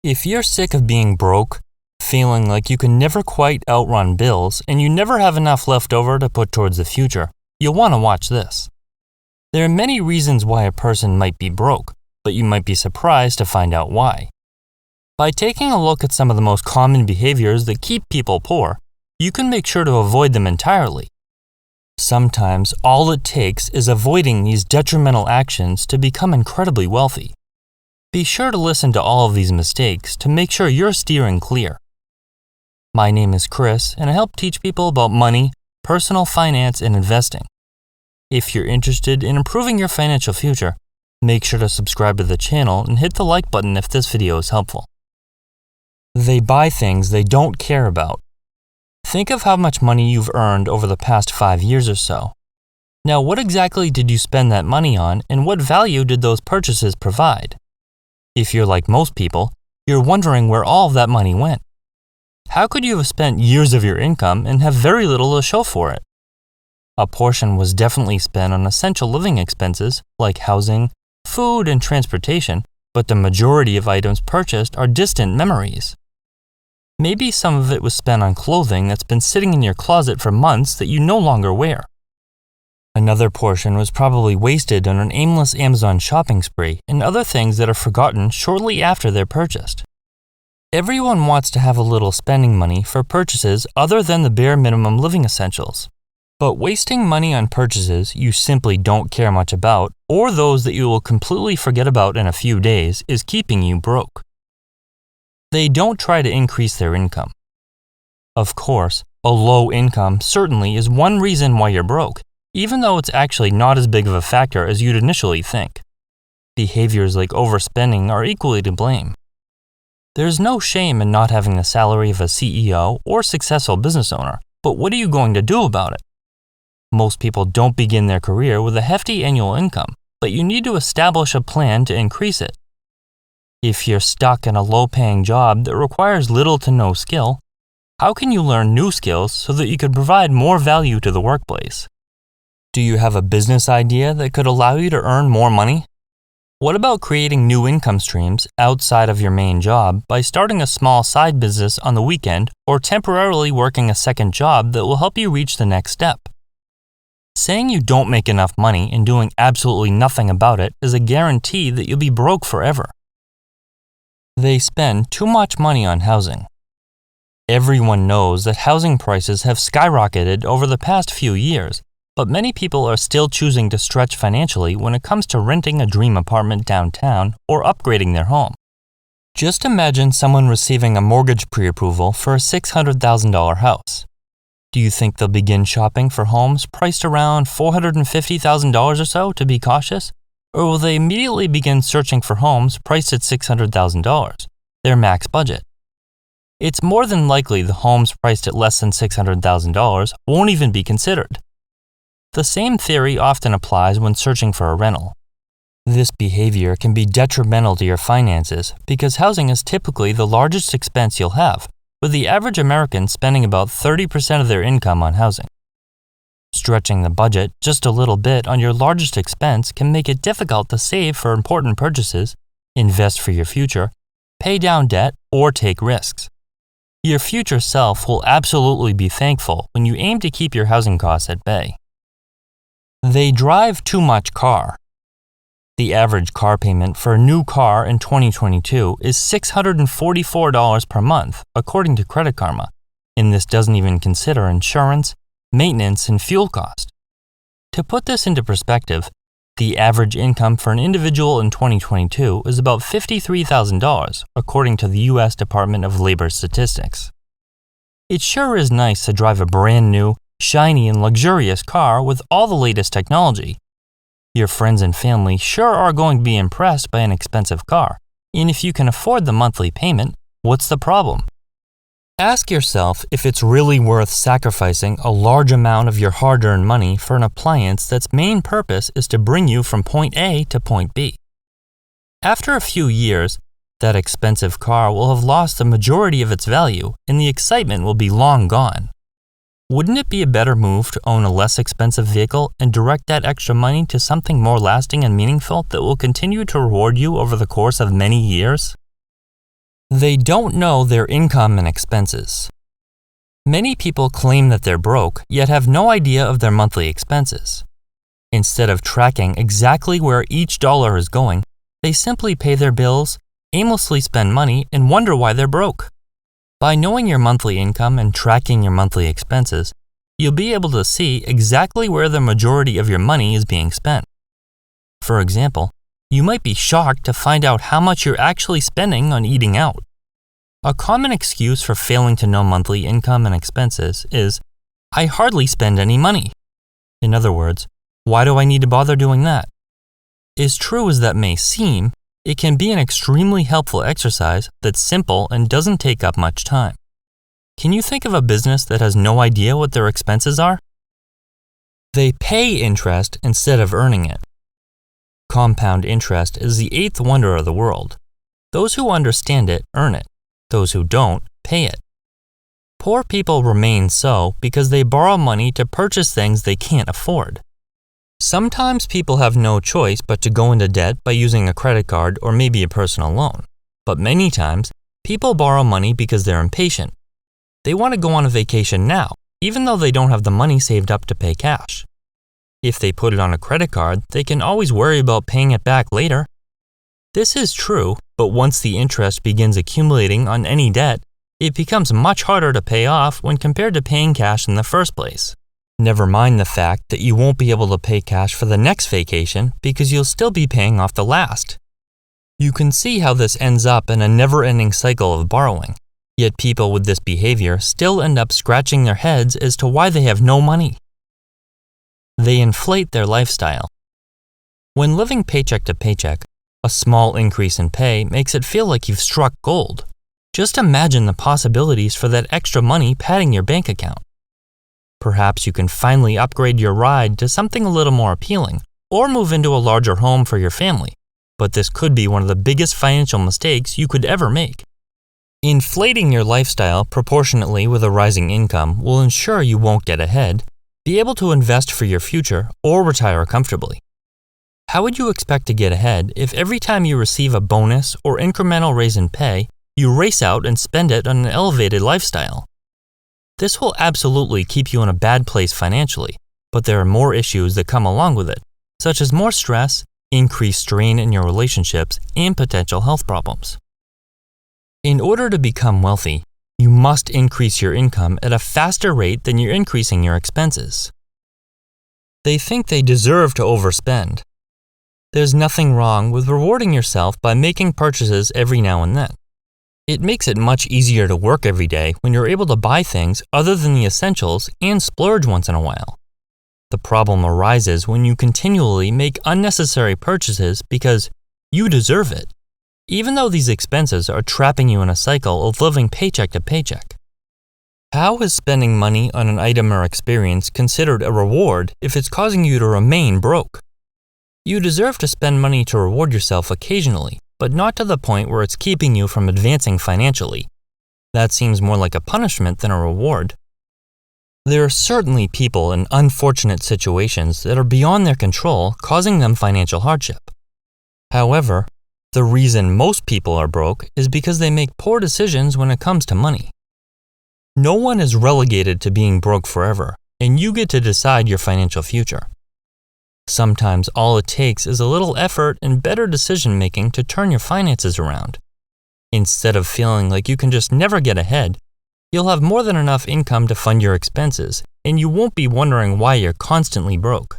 If you're sick of being broke, feeling like you can never quite outrun bills, and you never have enough left over to put towards the future, you'll want to watch this. There are many reasons why a person might be broke, but you might be surprised to find out why. By taking a look at some of the most common behaviors that keep people poor, you can make sure to avoid them entirely. Sometimes all it takes is avoiding these detrimental actions to become incredibly wealthy. Be sure to listen to all of these mistakes to make sure you're steering clear. My name is Chris, and I help teach people about money, personal finance, and investing. If you're interested in improving your financial future, make sure to subscribe to the channel and hit the like button if this video is helpful. They buy things they don't care about. Think of how much money you've earned over the past 5 years or so. Now, what exactly did you spend that money on, and what value did those purchases provide? If you're like most people, you're wondering where all of that money went. How could you have spent years of your income and have very little to show for it? A portion was definitely spent on essential living expenses like housing, food, and transportation, but the majority of items purchased are distant memories. Maybe some of it was spent on clothing that's been sitting in your closet for months that you no longer wear. Another portion was probably wasted on an aimless Amazon shopping spree and other things that are forgotten shortly after they're purchased. Everyone wants to have a little spending money for purchases other than the bare minimum living essentials. But wasting money on purchases you simply don't care much about, or those that you will completely forget about in a few days, is keeping you broke. They don't try to increase their income. Of course, a low income certainly is one reason why you're broke, even though it's actually not as big of a factor as you'd initially think. Behaviors like overspending are equally to blame. There's no shame in not having the salary of a CEO or successful business owner, but what are you going to do about it? Most people don't begin their career with a hefty annual income, but you need to establish a plan to increase it. If you're stuck in a low-paying job that requires little to no skill, how can you learn new skills so that you can provide more value to the workplace? Do you have a business idea that could allow you to earn more money? What about creating new income streams outside of your main job by starting a small side business on the weekend or temporarily working a second job that will help you reach the next step? Saying you don't make enough money and doing absolutely nothing about it is a guarantee that you'll be broke forever. They spend too much money on housing. Everyone knows that housing prices have skyrocketed over the past few years, but many people are still choosing to stretch financially when it comes to renting a dream apartment downtown or upgrading their home. Just imagine someone receiving a mortgage pre-approval for a $600,000 house. Do you think they'll begin shopping for homes priced around $450,000 or so to be cautious? Or will they immediately begin searching for homes priced at $600,000, their max budget? It's more than likely the homes priced at less than $600,000 won't even be considered. The same theory often applies when searching for a rental. This behavior can be detrimental to your finances because housing is typically the largest expense you'll have, with the average American spending about 30% of their income on housing. Stretching the budget just a little bit on your largest expense can make it difficult to save for important purchases, invest for your future, pay down debt, or take risks. Your future self will absolutely be thankful when you aim to keep your housing costs at bay. They drive too much car. The average car payment for a new car in 2022 is $644 per month, according to Credit Karma, and this doesn't even consider insurance, maintenance, and fuel cost. To put this into perspective, the average income for an individual in 2022 is about $53,000, according to the U.S. Department of Labor Statistics. It sure is nice to drive a brand new, shiny, and luxurious car with all the latest technology. Your friends and family sure are going to be impressed by an expensive car, and if you can afford the monthly payment, what's the problem? Ask yourself if it's really worth sacrificing a large amount of your hard-earned money for an appliance that's main purpose is to bring you from point A to point B. After a few years, that expensive car will have lost the majority of its value and the excitement will be long gone. Wouldn't it be a better move to own a less expensive vehicle and direct that extra money to something more lasting and meaningful that will continue to reward you over the course of many years? They don't know their income and expenses. Many people claim that they're broke, yet have no idea of their monthly expenses. Instead of tracking exactly where each dollar is going, they simply pay their bills, aimlessly spend money, and wonder why they're broke. By knowing your monthly income and tracking your monthly expenses, you'll be able to see exactly where the majority of your money is being spent. For example, you might be shocked to find out how much you're actually spending on eating out. A common excuse for failing to know monthly income and expenses is, "I hardly spend any money." In other words, why do I need to bother doing that? As true as that may seem, it can be an extremely helpful exercise that's simple and doesn't take up much time. Can you think of a business that has no idea what their expenses are? They pay interest instead of earning it. Compound interest is the eighth wonder of the world. Those who understand it earn it. Those who don't pay it. Poor people remain so because they borrow money to purchase things they can't afford. Sometimes people have no choice but to go into debt by using a credit card or maybe a personal loan. But many times, people borrow money because they're impatient. They want to go on a vacation now, even though they don't have the money saved up to pay cash. If they put it on a credit card, they can always worry about paying it back later. This is true, but once the interest begins accumulating on any debt, it becomes much harder to pay off when compared to paying cash in the first place. Never mind the fact that you won't be able to pay cash for the next vacation because you'll still be paying off the last. You can see how this ends up in a never-ending cycle of borrowing, yet people with this behavior still end up scratching their heads as to why they have no money. They inflate their lifestyle. When living paycheck to paycheck, a small increase in pay makes it feel like you've struck gold. Just imagine the possibilities for that extra money padding your bank account. Perhaps you can finally upgrade your ride to something a little more appealing, or move into a larger home for your family, but this could be one of the biggest financial mistakes you could ever make. Inflating your lifestyle proportionately with a rising income will ensure you won't get ahead, be able to invest for your future, or retire comfortably. How would you expect to get ahead if every time you receive a bonus or incremental raise in pay, you race out and spend it on an elevated lifestyle? This will absolutely keep you in a bad place financially, but there are more issues that come along with it, such as more stress, increased strain in your relationships, and potential health problems. In order to become wealthy, you must increase your income at a faster rate than you're increasing your expenses. They think they deserve to overspend. There's nothing wrong with rewarding yourself by making purchases every now and then. It makes it much easier to work every day when you're able to buy things other than the essentials and splurge once in a while. The problem arises when you continually make unnecessary purchases because you deserve it, even though these expenses are trapping you in a cycle of living paycheck to paycheck. How is spending money on an item or experience considered a reward if it's causing you to remain broke? You deserve to spend money to reward yourself occasionally, but not to the point where it's keeping you from advancing financially. That seems more like a punishment than a reward. There are certainly people in unfortunate situations that are beyond their control, causing them financial hardship. However, the reason most people are broke is because they make poor decisions when it comes to money. No one is relegated to being broke forever, and you get to decide your financial future. Sometimes all it takes is a little effort and better decision-making to turn your finances around. Instead of feeling like you can just never get ahead, you'll have more than enough income to fund your expenses, and you won't be wondering why you're constantly broke.